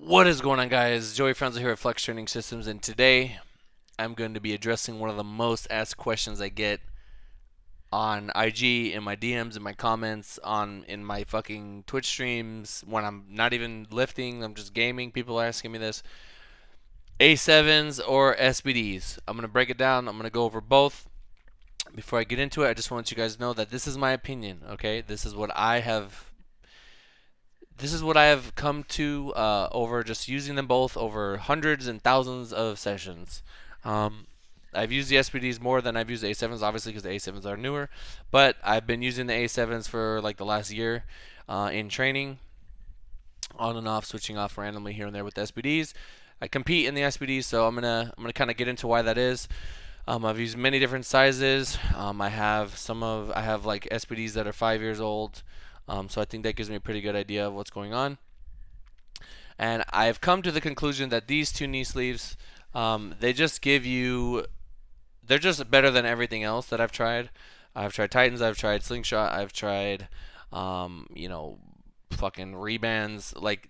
What is going on, guys? Joey Franzo here at Flex Training Systems, and today I'm going to be addressing one of the most asked questions I get on IG, in my DMs, in my comments, in my fucking Twitch streams, when I'm not even lifting, I'm just gaming. People are asking me this: A7s or SBDs? I'm going to break it down. I'm going to go over both. Before I get into it, I just want you guys to know that this is my opinion, okay? This is what I have come to over just using them both over hundreds and thousands of sessions. Um, I've used the SPDs more than I've used the A7s, obviously, because the A7s are newer. But I've been using the A7s for like the last year in training, on and off, switching off randomly here and there with the SPDs. I compete in the SPDs, so I'm gonna kind of get into why that is. I've used many different sizes. I have like SPDs that are 5 years old. So I think that gives me a pretty good idea of what's going on. And I've come to the conclusion that these two knee sleeves, they just give you, they're just better than everything else that I've tried. I've tried Titans, I've tried Slingshot, I've tried, you know, fucking rebands. Like,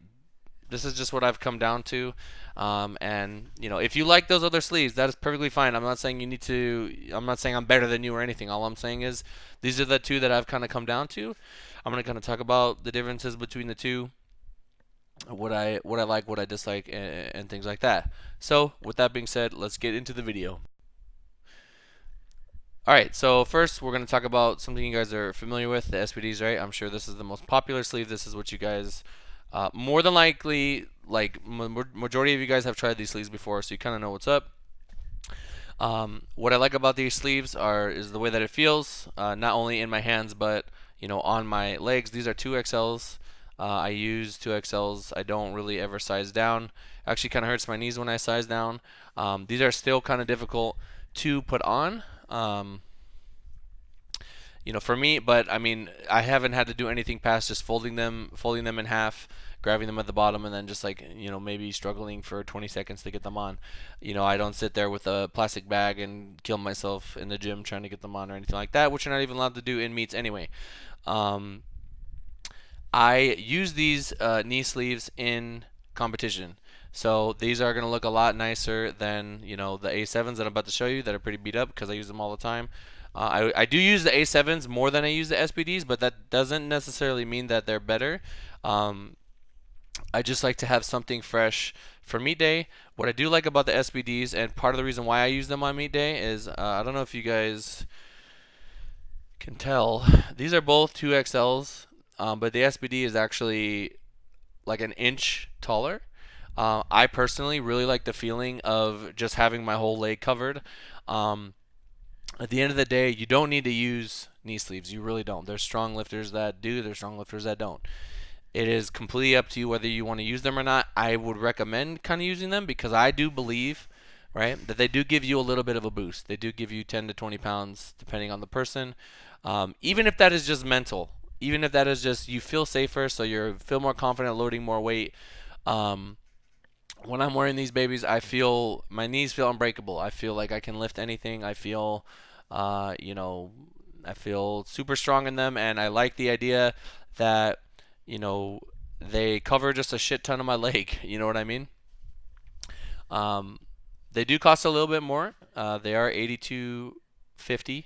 this is just what I've come down to. And you know, if you like those other sleeves, that is perfectly fine. I'm not saying you need to. I'm not saying I'm better than you or anything. All I'm saying is these are the two that I've kind of come down to. I'm gonna kind of talk about the differences between the two, what I like, what I dislike, and things like that. So with that being said, let's get into the video. Alright, so first we're going to talk about something you guys are familiar with, the SPDs, right? I'm sure this is the most popular sleeve. This is what you guys, more than likely, like, majority of you guys have tried these sleeves before, so you kind of know what's up. What I like about these sleeves is the way that it feels, not only in my hands, but, you know, on my legs. These are 2XLs. I use 2XLs. I don't really ever size down. Actually kind of hurts my knees when I size down. These are still kind of difficult to put on. You know, for me, but I mean, I haven't had to do anything past just folding them in half, grabbing them at the bottom, and then just, like, you know, maybe struggling for 20 seconds to get them on. You know, I don't sit there with a plastic bag and kill myself in the gym trying to get them on or anything like that, which you're not even allowed to do in meets anyway. I use these knee sleeves in competition. So these are going to look a lot nicer than, you know, the A7s that I'm about to show you that are pretty beat up because I use them all the time. I do use the A7s more than I use the SPDs, but that doesn't necessarily mean that they're better. I just like to have something fresh for meet day. What I do like about the SPDs, and part of the reason why I use them on meet day, is I don't know if you guys can tell, these are both 2XLs, but the SPD is actually like an inch taller. I personally really like the feeling of just having my whole leg covered. At the end of the day, you don't need to use knee sleeves. You really don't. There's strong lifters that do. There's strong lifters that don't. It is completely up to you whether you want to use them or not. I would recommend kind of using them because I do believe, right, that they do give you a little bit of a boost. They do give you 10 to 20 pounds depending on the person. Even if that is just mental, even if that is just you feel safer, so you feel more confident loading more weight. When I'm wearing these babies, I feel my knees feel unbreakable. I feel like I can lift anything. I feel, you know, I feel super strong in them, and I like the idea that, you know, they cover just a shit ton of my leg. You know what I mean? They do cost a little bit more. They are $82.50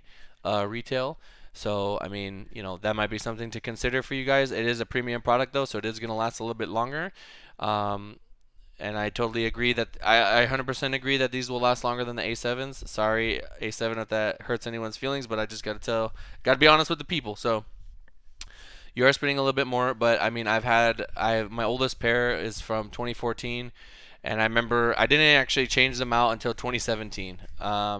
retail. So, I mean, you know, that might be something to consider for you guys. It is a premium product, though, so it is going to last a little bit longer. And I totally agree that I 100% agree that these will last longer than the A7s. Sorry, A7, if that hurts anyone's feelings, but I just got to be honest with the people. So you are spending a little bit more, but I mean, my oldest pair is from 2014, and I remember I didn't actually change them out until 2017.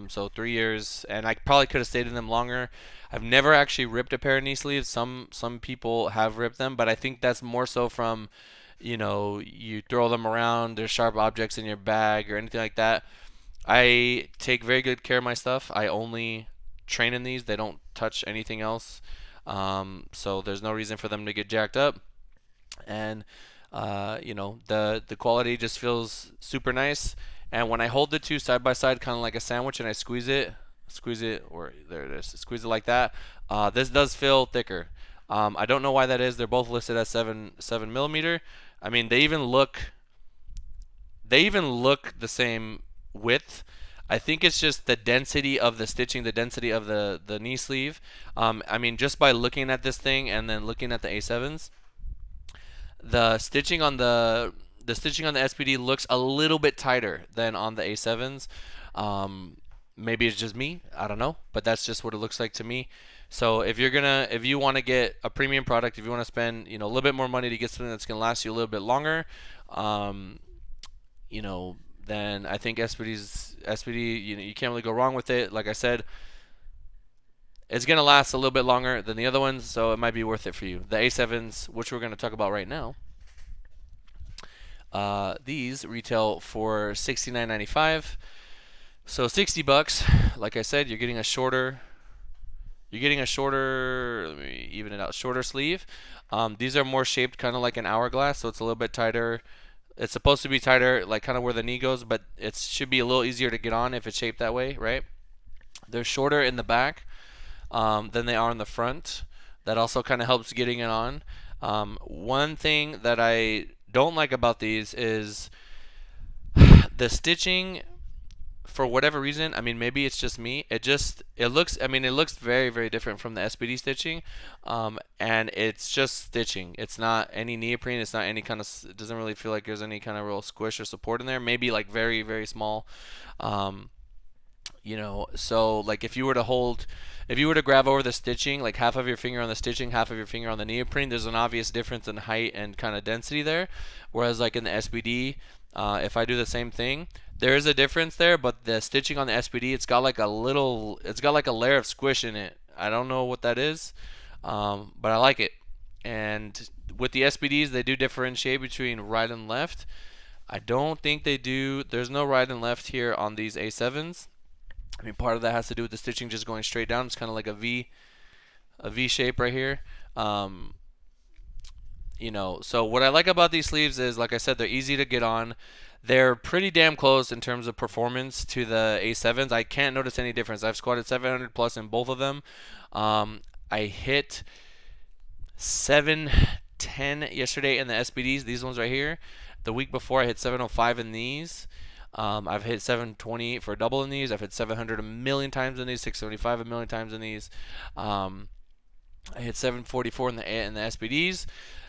So 3 years, and I probably could have stayed in them longer. I've never actually ripped a pair of knee sleeves. Some people have ripped them, but I think that's more so from, you know, you throw them around, there's sharp objects in your bag or anything like that. I take very good care of my stuff. I only train in these. They don't touch anything else. So there's no reason for them to get jacked up. And you know, the quality just feels super nice. And when I hold the two side by side, kind of like a sandwich, and I squeeze it, or there it is, squeeze it like that, this does feel thicker. I don't know why that is. They're both listed as 7 millimeter. I mean, they even look They even look the same width. I think it's just the density of the stitching, the density of the knee sleeve. I mean, just by looking at this thing and then looking at the A7s, the stitching on the stitching on the SPD looks a little bit tighter than on the A7s. Um, Maybe it's just me, I don't know, but that's just what it looks like to me. So if you want to get a premium product, if you want to spend a little bit more money to get something that's gonna last you a little bit longer, um, then I think SPD, you can't really go wrong with it. Like I said, it's gonna last a little bit longer than the other ones, so it might be worth it for you. The A7s, which we're gonna talk about right now, these retail for $69.95. So $60. Like I said, you're getting a shorter. You're getting a shorter. Let me even it out. Shorter sleeve. These are more shaped, kind of like an hourglass, so it's a little bit tighter. It's supposed to be tighter, like kind of where the knee goes, but it should be a little easier to get on if it's shaped that way, right? They're shorter in the back than they are in the front. That also kind of helps getting it on. One thing that I don't like about these is the stitching. For whatever reason, I mean, maybe it's just me. It looks. I mean, it looks very, very different from the SPD stitching, and it's just stitching. It's not any neoprene. It's not any kind of. It doesn't really feel like there's any kind of real squish or support in there. Maybe like very, very small. So like if you were to grab over the stitching, like half of your finger on the stitching, half of your finger on the neoprene, there's an obvious difference in height and kind of density there. Whereas like in the SPD, if I do the same thing, there is a difference there, but the stitching on the SPD, it's got like a layer of squish in it. I don't know what that is, but I like it. And with the SPDs, they do differentiate between right and left. I don't think they do. There's no right and left here on these A7s. I mean, part of that has to do with the stitching just going straight down. It's kind of like a V shape right here. So what I like about these sleeves is, like I said, they're easy to get on. They're pretty damn close in terms of performance to the A7s. I can't notice any difference. I've squatted 700 plus in both of them. I hit 710 yesterday in the SPDs, these ones right here. The week before I hit 705 in these. I've hit 720 for a double in these. I've hit 700 a million times in these, 675 a million times in these. I hit 744 in the SPDs.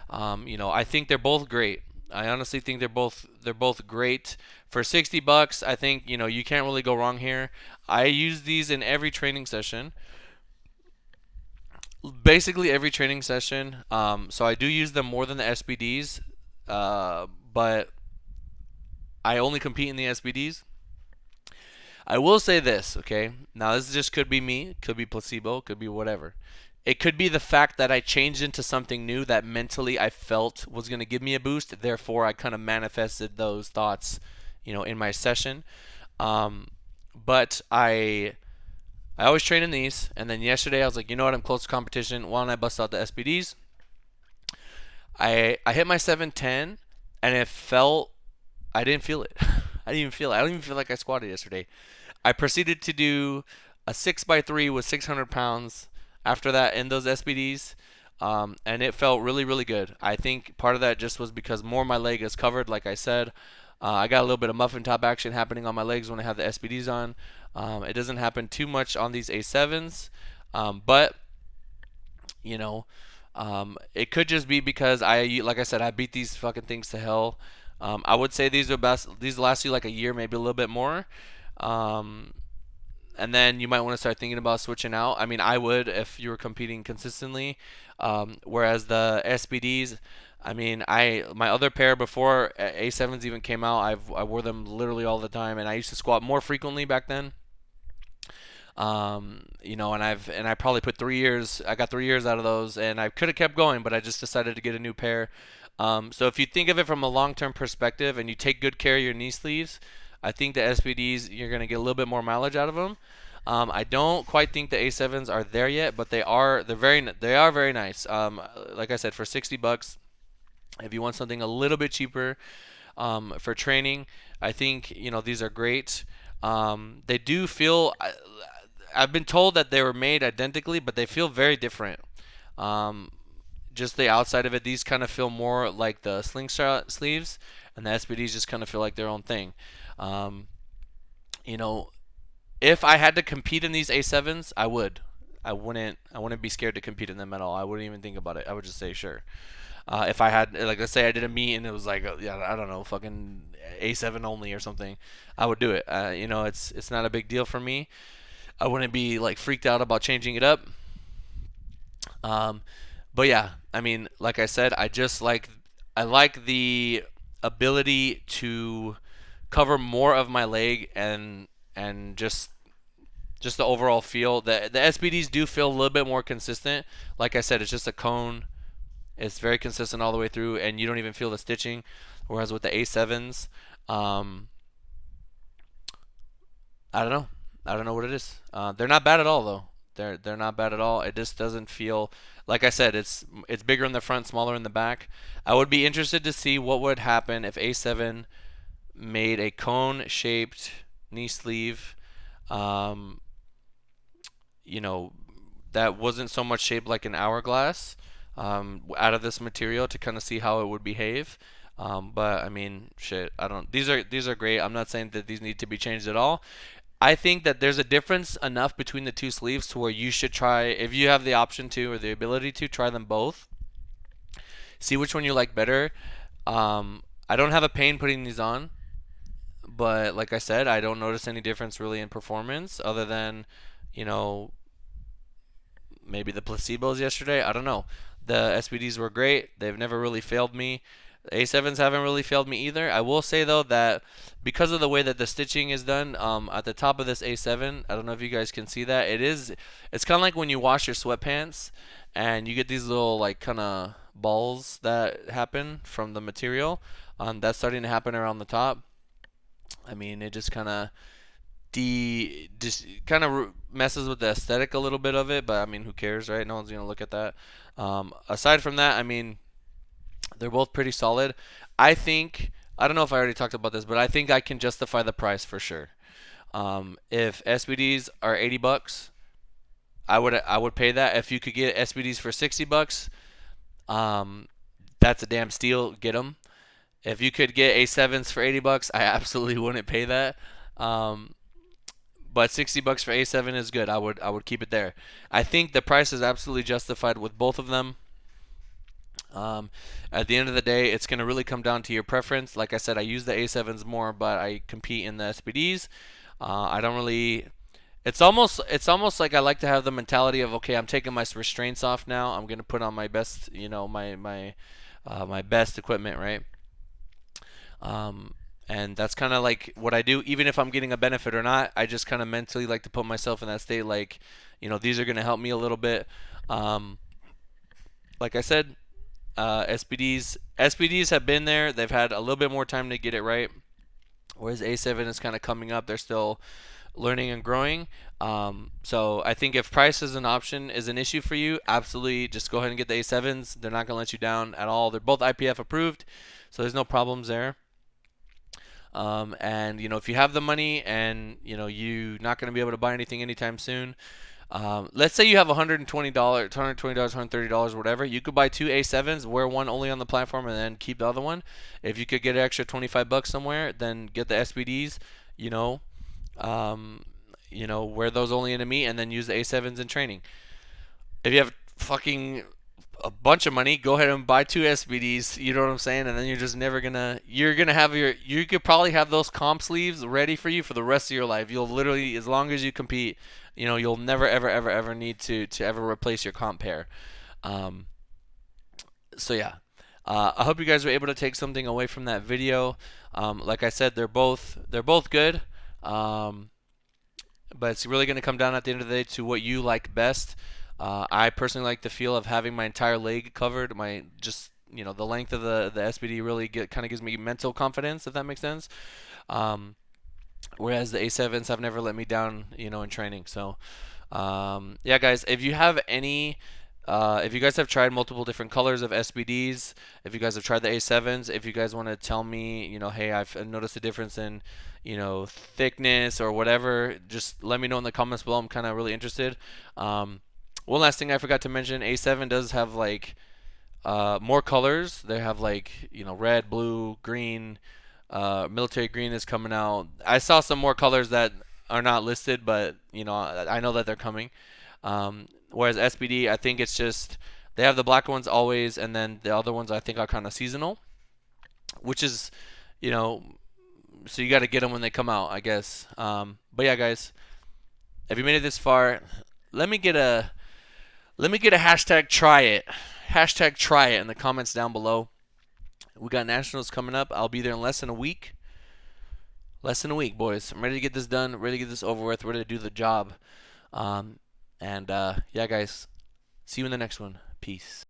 I think they're both great. I honestly think they're both great for $60. I think you can't really go wrong here. I use these in every training session, basically every training session. So I do use them more than the SPDs, but I only compete in the SPDs. I will say this, okay? Now this just could be me, could be placebo, could be whatever. It could be the fact that I changed into something new that mentally I felt was going to give me a boost. Therefore, I kind of manifested those thoughts, in my session. But I always train in these. And then yesterday I was like, you know what? I'm close to competition. Why don't I bust out the SPDs? I hit my 710, and I didn't feel it. I didn't even feel it. I don't even feel like I squatted yesterday. I proceeded to do a 6x3 with 600 pounds after that in those SPDs, and it felt really, really good. I think part of that just was because more of my leg is covered, like I said. I got a little bit of muffin top action happening on my legs when I have the SPDs on. It doesn't happen too much on these A7s, but it could just be because like I said, I beat these fucking things to hell. I would say these last you like a year, maybe a little bit more. And then you might want to start thinking about switching out. I mean, I would if you were competing consistently. Whereas the SPDs, I mean, my other pair before A7s even came out, I wore them literally all the time, and I used to squat more frequently back then. And I probably put 3 years. I got 3 years out of those, and I could have kept going, but I just decided to get a new pair. So if you think of it from a long-term perspective and you take good care of your knee sleeves, I think the SPDs, you're going to get a little bit more mileage out of them. I don't quite think the A7s are there yet, but they are very nice. Like I said, for $60, if you want something a little bit cheaper for training, I think these are great. They do feel. I've been told that they were made identically, but they feel very different. Just the outside of it, these kind of feel more like the slingshot sleeves, and the SPDs just kind of feel like their own thing. Um, you know, if I had to compete in these A7s, I would. I wouldn't be scared to compete in them at all. I wouldn't even think about it. I would just say sure. If I had, like, let's say I did a meet and it was like, yeah, I don't know, fucking A7 only or something, I would do it. It's not a big deal for me. I wouldn't be like freaked out about changing it up. Um, but yeah, I mean, like I said, I like the ability to cover more of my leg and just the overall feel. The SBDs do feel a little bit more consistent. Like I said, it's just a cone. It's very consistent all the way through, and you don't even feel the stitching. Whereas with the A7s, um, I don't know. I don't know what it is. They're not bad at all though. They're not bad at all. It just doesn't feel like I said. It's bigger in the front, smaller in the back. I would be interested to see what would happen if A7 made a cone-shaped knee sleeve. Um, you know, that wasn't so much shaped like an hourglass, out of this material to kind of see how it would behave. But I mean, shit, I don't. These are great. I'm not saying that these need to be changed at all. I think that there's a difference enough between the two sleeves to where you should try, if you have the option to or the ability to, try them both. See which one you like better. I don't have a pain putting these on, but like I said, I don't notice any difference really in performance other than, you know, maybe the placebos yesterday. I don't know. The SPDs were great. They've never really failed me. A7s haven't really failed me either. I will say though that because of the way that the stitching is done, at the top of this A7, I don't know if you guys can see that. It's kind of like when you wash your sweatpants and you get these little like kind of balls that happen from the material. That's starting to happen around the top. I mean, it just kind of just kind of messes with the aesthetic a little bit of it, but I mean, who cares, right? No one's gonna look at that. Aside from that, I mean, they're both pretty solid. I don't know if I already talked about this, but I think I can justify the price for sure. If SBDs are $80, I would pay that. If you could get SBDs for $60, um, that's a damn steal. Get them. If you could get A7s for $80, I absolutely wouldn't pay that. Um, but $60 for A7 is good. I would keep it there. I think the price is absolutely justified with both of them. Um, at the end of the day, it's going to really come down to your preference. Like I said, I use the A7s more, but I compete in the SPDs. I don't really. It's almost like I like to have the mentality of, okay, I'm taking my restraints off now. I'm going to put on my best, my best equipment, right? Um, and that's kind of like what I do. Even if I'm getting a benefit or not, I just kind of mentally like to put myself in that state. Like, these are going to help me a little bit. Um, like I said, SPDs have been there. They've had a little bit more time to get it right. Whereas A7 is kind of coming up. They're still learning and growing. So I think if price is an issue for you, absolutely just go ahead and get the A7s. They're not gonna let you down at all. They're both IPF approved, so there's no problems there. And if you have the money and you're not gonna be able to buy anything anytime soon, let's say you have $120, $130, whatever. You could buy two A7s, wear one only on the platform, and then keep the other one. If you could get an extra $25 somewhere, then get the SPDs. You know, wear those only in a meet, and then use the A7s in training. If you have fucking a bunch of money, go ahead and buy two SBDs. You know what I'm saying? And then you're just never gonna. You're gonna have You could probably have those comp sleeves ready for you for the rest of your life. You'll literally, as long as you compete, you'll never ever ever ever need to ever replace your comp pair. Um, so yeah. I hope you guys were able to take something away from that video. Like I said, they're both good. Um, but it's really going to come down at the end of the day to what you like best. I personally like the feel of having my entire leg covered. My just the length of the SPD really kind of gives me mental confidence, if that makes sense. Whereas the A7s have never let me down, in training. So yeah, guys, if you guys have tried multiple different colors of SBDs, if you guys have tried the A7s, if you guys want to tell me, hey, I've noticed a difference in, thickness or whatever, just let me know in the comments below. I'm kind of really interested. One last thing I forgot to mention, A7 does have like more colors. They have like red, blue, green. Military green is coming out. I saw some more colors that are not listed, but I know that they're coming. Whereas SPD, I think it's just they have the black ones always, and then the other ones I think are kind of seasonal, which is, you know, so you got to get them when they come out, I guess. But yeah, guys, if you made it this far, let me get a hashtag try it, hashtag try it in the comments down below. We got nationals coming up. I'll be there in less than a week. Less than a week, boys. I'm ready to get this done. Ready to get this over with. Ready to do the job. Yeah, guys. See you in the next one. Peace.